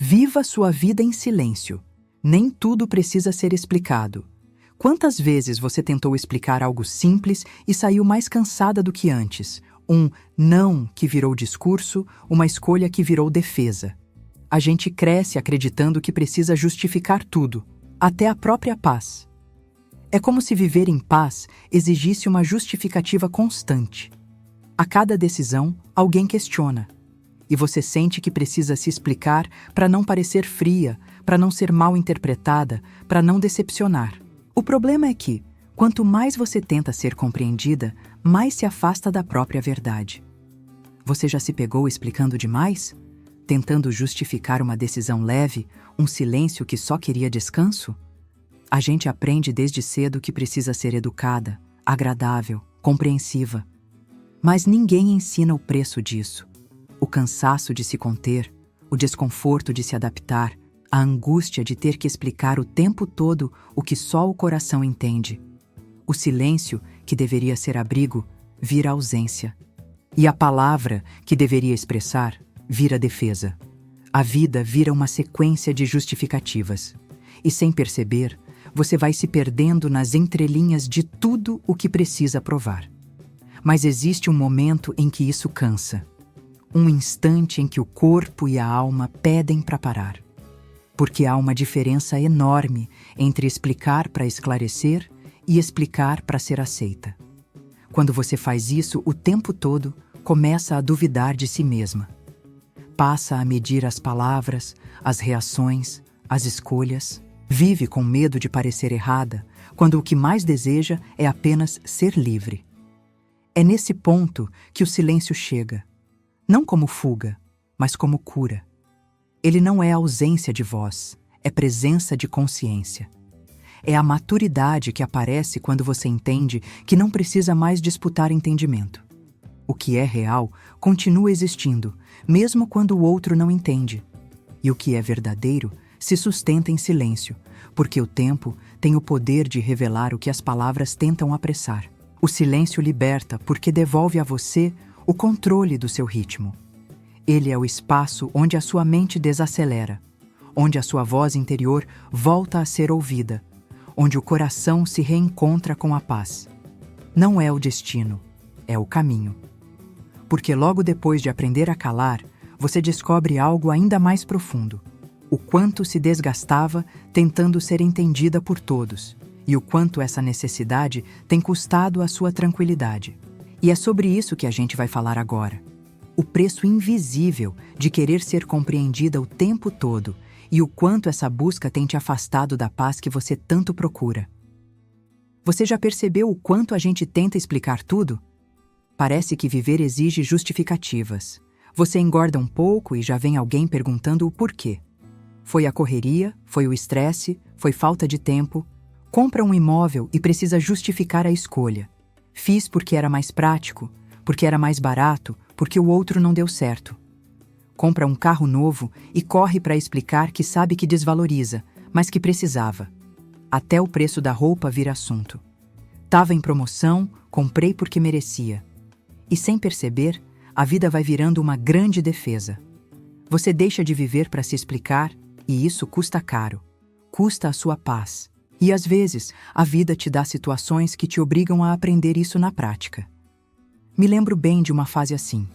Viva sua vida em silêncio. Nem tudo precisa ser explicado. Quantas vezes você tentou explicar algo simples e saiu mais cansada do que antes? Um não que virou discurso, uma escolha que virou defesa. A gente cresce acreditando que precisa justificar tudo, até a própria paz. É como se viver em paz exigisse uma justificativa constante. A cada decisão, alguém questiona. E você sente que precisa se explicar para não parecer fria, para não ser mal interpretada, para não decepcionar. O problema é que, quanto mais você tenta ser compreendida, mais se afasta da própria verdade. Você já se pegou explicando demais? Tentando justificar uma decisão leve, um silêncio que só queria descanso? A gente aprende desde cedo que precisa ser educada, agradável, compreensiva. Mas ninguém ensina o preço disso. O cansaço de se conter, o desconforto de se adaptar, a angústia de ter que explicar o tempo todo o que só o coração entende. O silêncio, que deveria ser abrigo, vira ausência. E a palavra, que deveria expressar, vira defesa. A vida vira uma sequência de justificativas. E sem perceber, você vai se perdendo nas entrelinhas de tudo o que precisa provar. Mas existe um momento em que isso cansa. Um instante em que o corpo e a alma pedem para parar. Porque há uma diferença enorme entre explicar para esclarecer e explicar para ser aceita. Quando você faz isso o tempo todo, começa a duvidar de si mesma. Passa a medir as palavras, as reações, as escolhas. Vive com medo de parecer errada, quando o que mais deseja é apenas ser livre. É nesse ponto que o silêncio chega. Não como fuga, mas como cura. Ele não é ausência de voz, é presença de consciência. É a maturidade que aparece quando você entende que não precisa mais disputar entendimento. O que é real continua existindo, mesmo quando o outro não entende. E o que é verdadeiro se sustenta em silêncio, porque o tempo tem o poder de revelar o que as palavras tentam apressar. O silêncio liberta porque devolve a você o controle do seu ritmo. Ele é o espaço onde a sua mente desacelera, onde a sua voz interior volta a ser ouvida, onde o coração se reencontra com a paz. Não é o destino, é o caminho. Porque logo depois de aprender a calar, você descobre algo ainda mais profundo. O quanto se desgastava tentando ser entendida por todos, e o quanto essa necessidade tem custado a sua tranquilidade. E é sobre isso que a gente vai falar agora. O preço invisível de querer ser compreendida o tempo todo e o quanto essa busca tem te afastado da paz que você tanto procura. Você já percebeu o quanto a gente tenta explicar tudo? Parece que viver exige justificativas. Você engorda um pouco e já vem alguém perguntando o porquê. Foi a correria, foi o estresse, foi falta de tempo. Compra um imóvel e precisa justificar a escolha. Fiz porque era mais prático, porque era mais barato, porque o outro não deu certo. Compra um carro novo e corre para explicar que sabe que desvaloriza, mas que precisava. Até o preço da roupa vira assunto. Tava em promoção, comprei porque merecia. E sem perceber, a vida vai virando uma grande defesa. Você deixa de viver para se explicar e isso custa caro. Custa a sua paz. E às vezes, a vida te dá situações que te obrigam a aprender isso na prática. Me lembro bem de uma fase assim.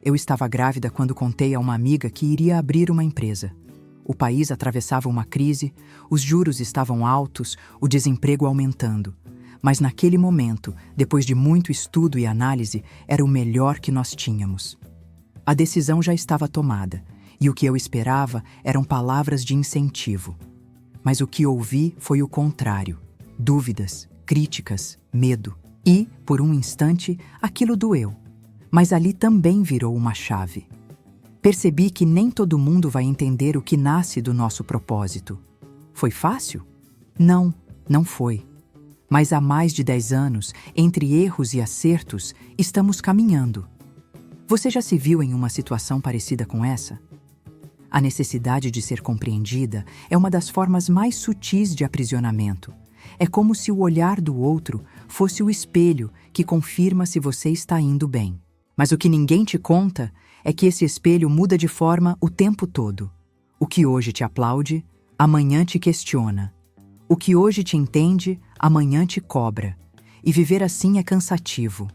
Eu estava grávida quando contei a uma amiga que iria abrir uma empresa. O país atravessava uma crise, os juros estavam altos, o desemprego aumentando. Mas naquele momento, depois de muito estudo e análise, era o melhor que nós tínhamos. A decisão já estava tomada, e o que eu esperava eram palavras de incentivo. Mas o que ouvi foi o contrário. Dúvidas, críticas, medo. E, por um instante, aquilo doeu. Mas ali também virou uma chave. Percebi que nem todo mundo vai entender o que nasce do nosso propósito. Foi fácil? Não, não foi. Mas há mais de 10 anos, entre erros e acertos, estamos caminhando. Você já se viu em uma situação parecida com essa? A necessidade de ser compreendida é uma das formas mais sutis de aprisionamento. É como se o olhar do outro fosse o espelho que confirma se você está indo bem. Mas o que ninguém te conta é que esse espelho muda de forma o tempo todo. O que hoje te aplaude, amanhã te questiona. O que hoje te entende, amanhã te cobra. E viver assim é cansativo.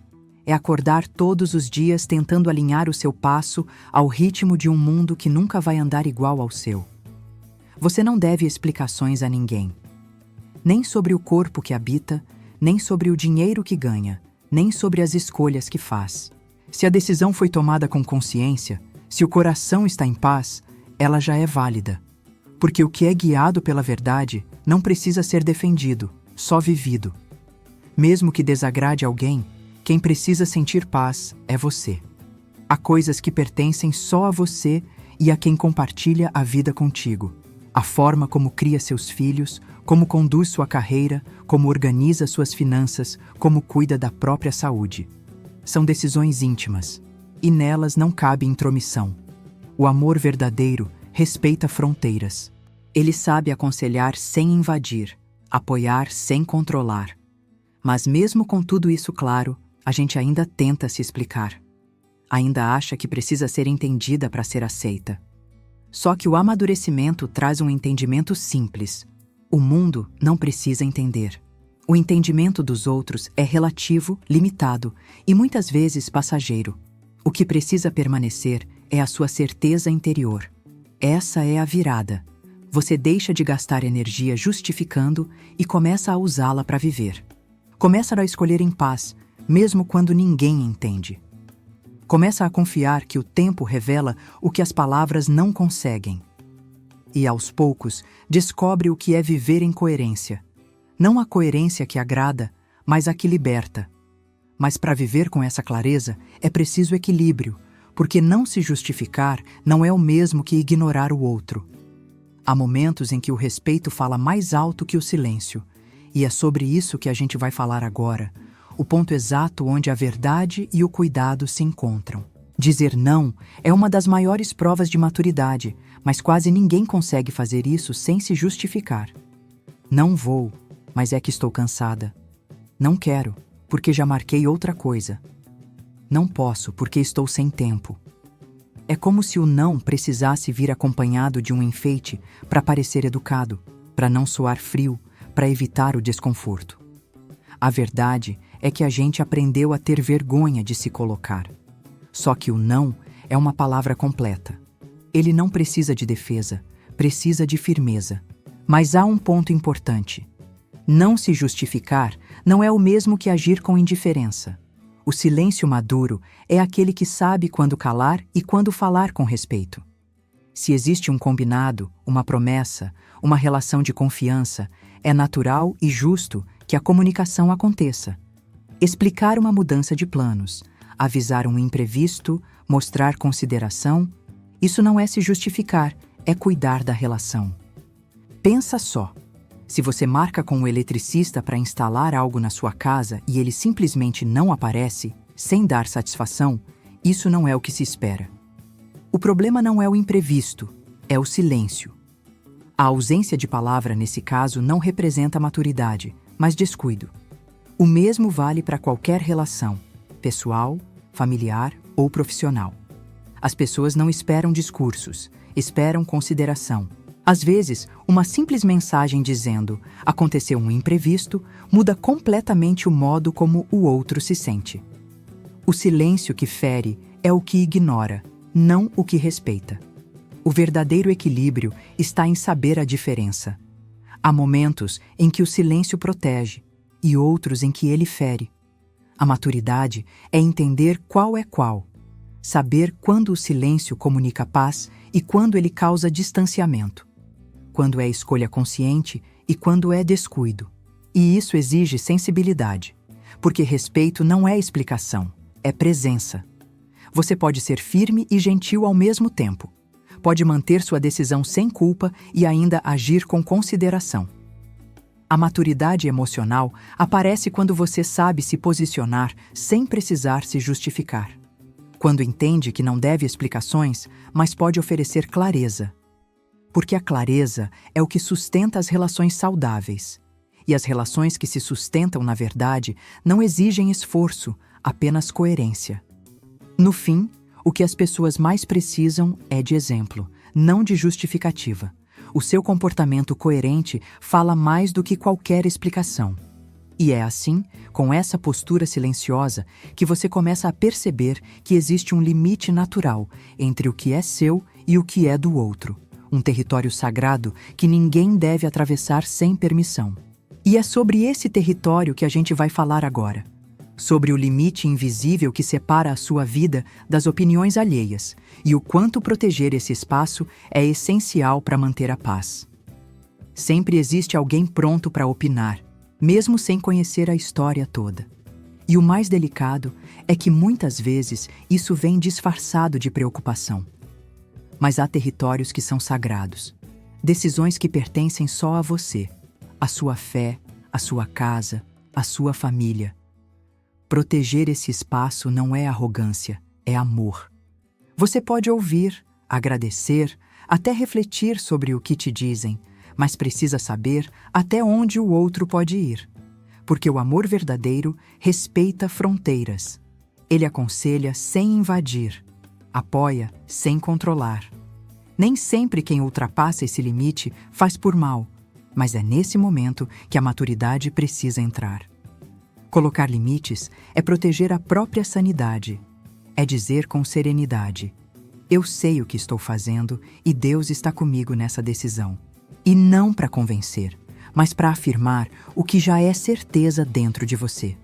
É acordar todos os dias tentando alinhar o seu passo ao ritmo de um mundo que nunca vai andar igual ao seu. Você não deve explicações a ninguém. Nem sobre o corpo que habita, nem sobre o dinheiro que ganha, nem sobre as escolhas que faz. Se a decisão foi tomada com consciência, se o coração está em paz, ela já é válida. Porque o que é guiado pela verdade não precisa ser defendido, só vivido. Mesmo que desagrade alguém, quem precisa sentir paz é você. Há coisas que pertencem só a você e a quem compartilha a vida contigo. A forma como cria seus filhos, como conduz sua carreira, como organiza suas finanças, como cuida da própria saúde. São decisões íntimas, e nelas não cabe intromissão. O amor verdadeiro respeita fronteiras. Ele sabe aconselhar sem invadir, apoiar sem controlar. Mas mesmo com tudo isso claro, a gente ainda tenta se explicar. Ainda acha que precisa ser entendida para ser aceita. Só que o amadurecimento traz um entendimento simples. O mundo não precisa entender. O entendimento dos outros é relativo, limitado e muitas vezes passageiro. O que precisa permanecer é a sua certeza interior. Essa é a virada. Você deixa de gastar energia justificando e começa a usá-la para viver. Começa a escolher em paz, mesmo quando ninguém entende. Começa a confiar que o tempo revela o que as palavras não conseguem. E, aos poucos, descobre o que é viver em coerência. Não a coerência que agrada, mas a que liberta. Mas para viver com essa clareza, é preciso equilíbrio, porque não se justificar não é o mesmo que ignorar o outro. Há momentos em que o respeito fala mais alto que o silêncio, e é sobre isso que a gente vai falar agora, o ponto exato onde a verdade e o cuidado se encontram. Dizer não é uma das maiores provas de maturidade, mas quase ninguém consegue fazer isso sem se justificar. Não vou, mas é que estou cansada. Não quero, porque já marquei outra coisa. Não posso, porque estou sem tempo. É como se o não precisasse vir acompanhado de um enfeite para parecer educado, para não soar frio, para evitar o desconforto. A verdade é que a gente aprendeu a ter vergonha de se colocar. Só que o não é uma palavra completa. Ele não precisa de defesa, precisa de firmeza. Mas há um ponto importante. Não se justificar não é o mesmo que agir com indiferença. O silêncio maduro é aquele que sabe quando calar e quando falar com respeito. Se existe um combinado, uma promessa, uma relação de confiança, é natural e justo que a comunicação aconteça. Explicar uma mudança de planos, avisar um imprevisto, mostrar consideração, isso não é se justificar, é cuidar da relação. Pensa só. Se você marca com o eletricista para instalar algo na sua casa e ele simplesmente não aparece, sem dar satisfação, isso não é o que se espera. O problema não é o imprevisto, é o silêncio. A ausência de palavra nesse caso não representa maturidade, mas descuido. O mesmo vale para qualquer relação, pessoal, familiar ou profissional. As pessoas não esperam discursos, esperam consideração. Às vezes, uma simples mensagem dizendo "aconteceu um imprevisto" muda completamente o modo como o outro se sente. O silêncio que fere é o que ignora, não o que respeita. O verdadeiro equilíbrio está em saber a diferença. Há momentos em que o silêncio protege e outros em que ele fere. A maturidade é entender qual é qual, saber quando o silêncio comunica paz e quando ele causa distanciamento, quando é escolha consciente e quando é descuido. E isso exige sensibilidade, porque respeito não é explicação, é presença. Você pode ser firme e gentil ao mesmo tempo. Pode manter sua decisão sem culpa e ainda agir com consideração. A maturidade emocional aparece quando você sabe se posicionar sem precisar se justificar. Quando entende que não deve explicações, mas pode oferecer clareza. Porque a clareza é o que sustenta as relações saudáveis. E as relações que se sustentam na verdade não exigem esforço, apenas coerência. No fim, o que as pessoas mais precisam é de exemplo, não de justificativa. O seu comportamento coerente fala mais do que qualquer explicação. E é assim, com essa postura silenciosa, que você começa a perceber que existe um limite natural entre o que é seu e o que é do outro. Um território sagrado que ninguém deve atravessar sem permissão. E é sobre esse território que a gente vai falar agora. Sobre o limite invisível que separa a sua vida das opiniões alheias e o quanto proteger esse espaço é essencial para manter a paz. Sempre existe alguém pronto para opinar, mesmo sem conhecer a história toda. E o mais delicado é que muitas vezes isso vem disfarçado de preocupação. Mas há territórios que são sagrados, decisões que pertencem só a você, a sua fé, a sua casa, a sua família. Proteger esse espaço não é arrogância, é amor. Você pode ouvir, agradecer, até refletir sobre o que te dizem, mas precisa saber até onde o outro pode ir. Porque o amor verdadeiro respeita fronteiras. Ele aconselha sem invadir, apoia sem controlar. Nem sempre quem ultrapassa esse limite faz por mal, mas é nesse momento que a maturidade precisa entrar. Colocar limites é proteger a própria sanidade. É dizer com serenidade: eu sei o que estou fazendo e Deus está comigo nessa decisão. E não para convencer, mas para afirmar o que já é certeza dentro de você.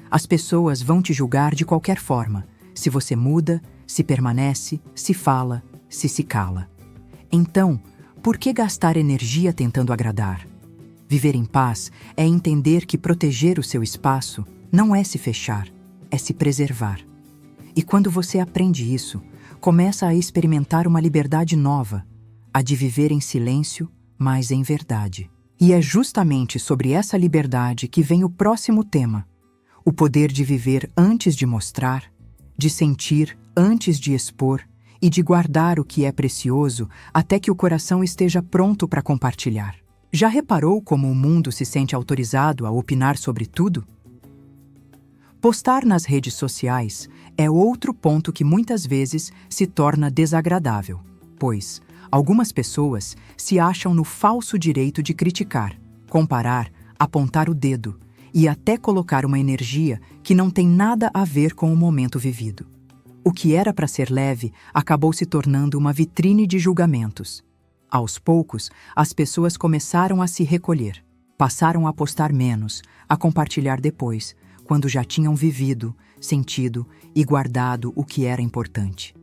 As pessoas vão te julgar de qualquer forma, se você muda, se permanece, se fala, se cala. Então, por que gastar energia tentando agradar? Viver em paz é entender que proteger o seu espaço não é se fechar, é se preservar. E quando você aprende isso, começa a experimentar uma liberdade nova, a de viver em silêncio, mas em verdade. E é justamente sobre essa liberdade que vem o próximo tema: o poder de viver antes de mostrar, de sentir antes de expor e de guardar o que é precioso até que o coração esteja pronto para compartilhar. Já reparou como o mundo se sente autorizado a opinar sobre tudo? Postar nas redes sociais é outro ponto que muitas vezes se torna desagradável, pois algumas pessoas se acham no falso direito de criticar, comparar, apontar o dedo e até colocar uma energia que não tem nada a ver com o momento vivido. O que era para ser leve acabou se tornando uma vitrine de julgamentos. Aos poucos, as pessoas começaram a se recolher, passaram a postar menos, a compartilhar depois, quando já tinham vivido, sentido e guardado o que era importante.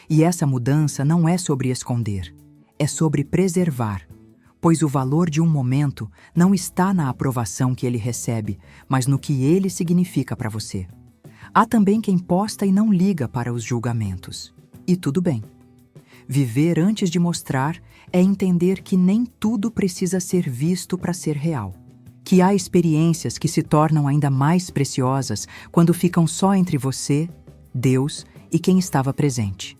E essa mudança não é sobre esconder, é sobre preservar, pois o valor de um momento não está na aprovação que ele recebe, mas no que ele significa para você. Há também quem posta e não liga para os julgamentos. E tudo bem. Viver antes de mostrar é entender que nem tudo precisa ser visto para ser real. Que há experiências que se tornam ainda mais preciosas quando ficam só entre você, Deus e quem estava presente.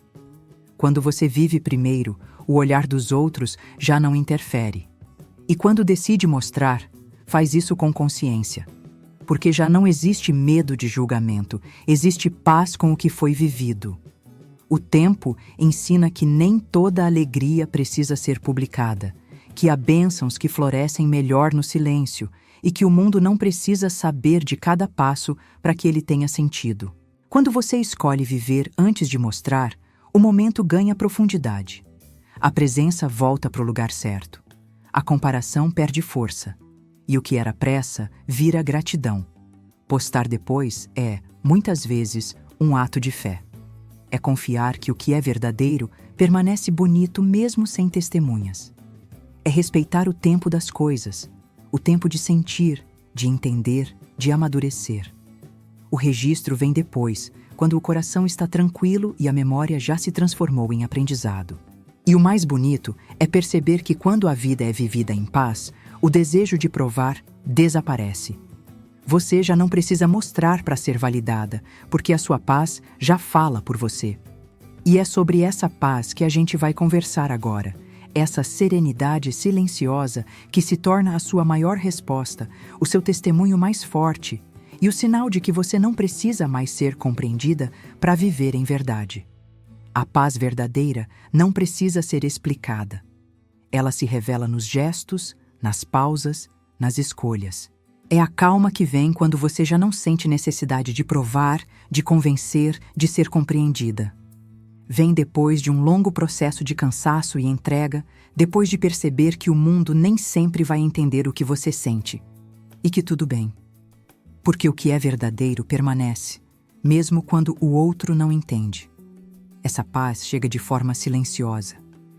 Quando você vive primeiro, o olhar dos outros já não interfere. E quando decide mostrar, faz isso com consciência. Porque já não existe medo de julgamento, existe paz com o que foi vivido. O tempo ensina que nem toda alegria precisa ser publicada, que há bênçãos que florescem melhor no silêncio e que o mundo não precisa saber de cada passo para que ele tenha sentido. Quando você escolhe viver antes de mostrar, o momento ganha profundidade. A presença volta para o lugar certo. A comparação perde força. E o que era pressa vira gratidão. Postar depois é, muitas vezes, um ato de fé. É confiar que o que é verdadeiro permanece bonito mesmo sem testemunhas. É respeitar o tempo das coisas, o tempo de sentir, de entender, de amadurecer. O registro vem depois, quando o coração está tranquilo e a memória já se transformou em aprendizado. E o mais bonito é perceber que quando a vida é vivida em paz, o desejo de provar desaparece. Você já não precisa mostrar para ser validada, porque a sua paz já fala por você. E é sobre essa paz que a gente vai conversar agora. Essa serenidade silenciosa que se torna a sua maior resposta, o seu testemunho mais forte e o sinal de que você não precisa mais ser compreendida para viver em verdade. A paz verdadeira não precisa ser explicada. Ela se revela nos gestos, nas pausas, nas escolhas. É a calma que vem quando você já não sente necessidade de provar, de convencer, de ser compreendida. Vem depois de um longo processo de cansaço e entrega, depois de perceber que o mundo nem sempre vai entender o que você sente. E que tudo bem. Porque o que é verdadeiro permanece, mesmo quando o outro não entende. Essa paz chega de forma silenciosa.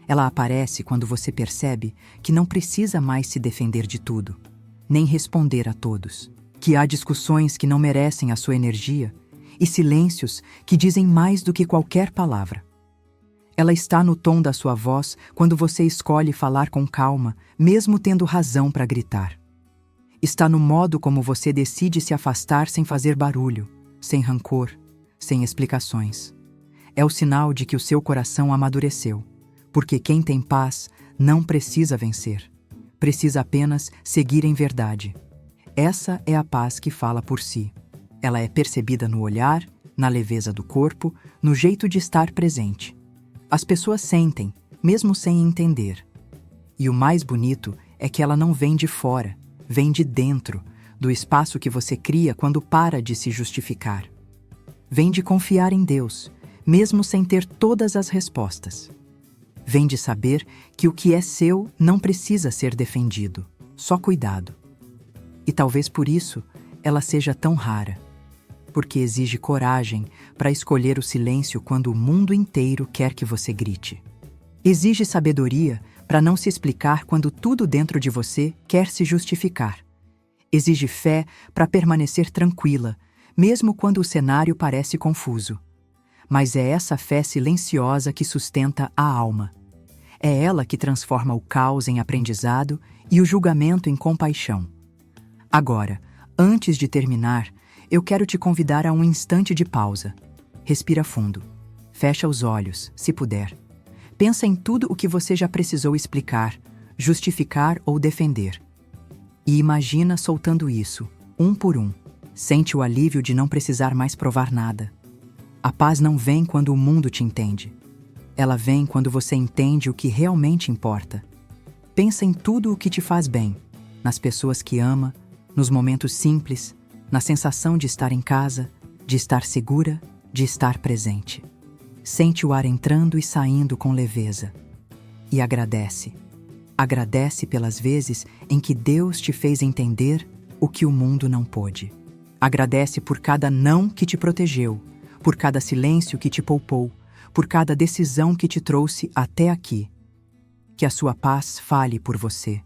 Ela aparece quando você percebe que não precisa mais se defender de tudo, nem responder a todos, que há discussões que não merecem a sua energia e silêncios que dizem mais do que qualquer palavra. Ela está no tom da sua voz quando você escolhe falar com calma, mesmo tendo razão para gritar. Está no modo como você decide se afastar sem fazer barulho, sem rancor, sem explicações. É o sinal de que o seu coração amadureceu, porque quem tem paz não precisa vencer, precisa apenas seguir em verdade. Essa é a paz que fala por si. Ela é percebida no olhar, na leveza do corpo, no jeito de estar presente. As pessoas sentem, mesmo sem entender. E o mais bonito é que ela não vem de fora, vem de dentro, do espaço que você cria quando para de se justificar. Vem de confiar em Deus, mesmo sem ter todas as respostas. Vem de saber que o que é seu não precisa ser defendido, só cuidado. E talvez por isso ela seja tão rara, porque exige coragem para escolher o silêncio quando o mundo inteiro quer que você grite. Exige sabedoria para não se explicar quando tudo dentro de você quer se justificar. Exige fé para permanecer tranquila, mesmo quando o cenário parece confuso. Mas é essa fé silenciosa que sustenta a alma. É ela que transforma o caos em aprendizado e o julgamento em compaixão. Agora, antes de terminar, eu quero te convidar a um instante de pausa. Respira fundo. Fecha os olhos, se puder. Pensa em tudo o que você já precisou explicar, justificar ou defender. E imagina soltando isso, um por um. Sente o alívio de não precisar mais provar nada. A paz não vem quando o mundo te entende. Ela vem quando você entende o que realmente importa. Pensa em tudo o que te faz bem, nas pessoas que ama, nos momentos simples, na sensação de estar em casa, de estar segura, de estar presente. Sente o ar entrando e saindo com leveza. E agradece. Agradece pelas vezes em que Deus te fez entender o que o mundo não pôde. Agradece por cada não que te protegeu, por cada silêncio que te poupou, por cada decisão que te trouxe até aqui. Que a sua paz fale por você.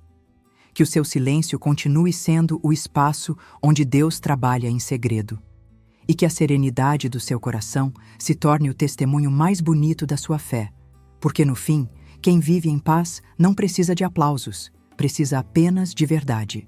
Que o seu silêncio continue sendo o espaço onde Deus trabalha em segredo. E que a serenidade do seu coração se torne o testemunho mais bonito da sua fé. Porque no fim, quem vive em paz não precisa de aplausos, precisa apenas de verdade.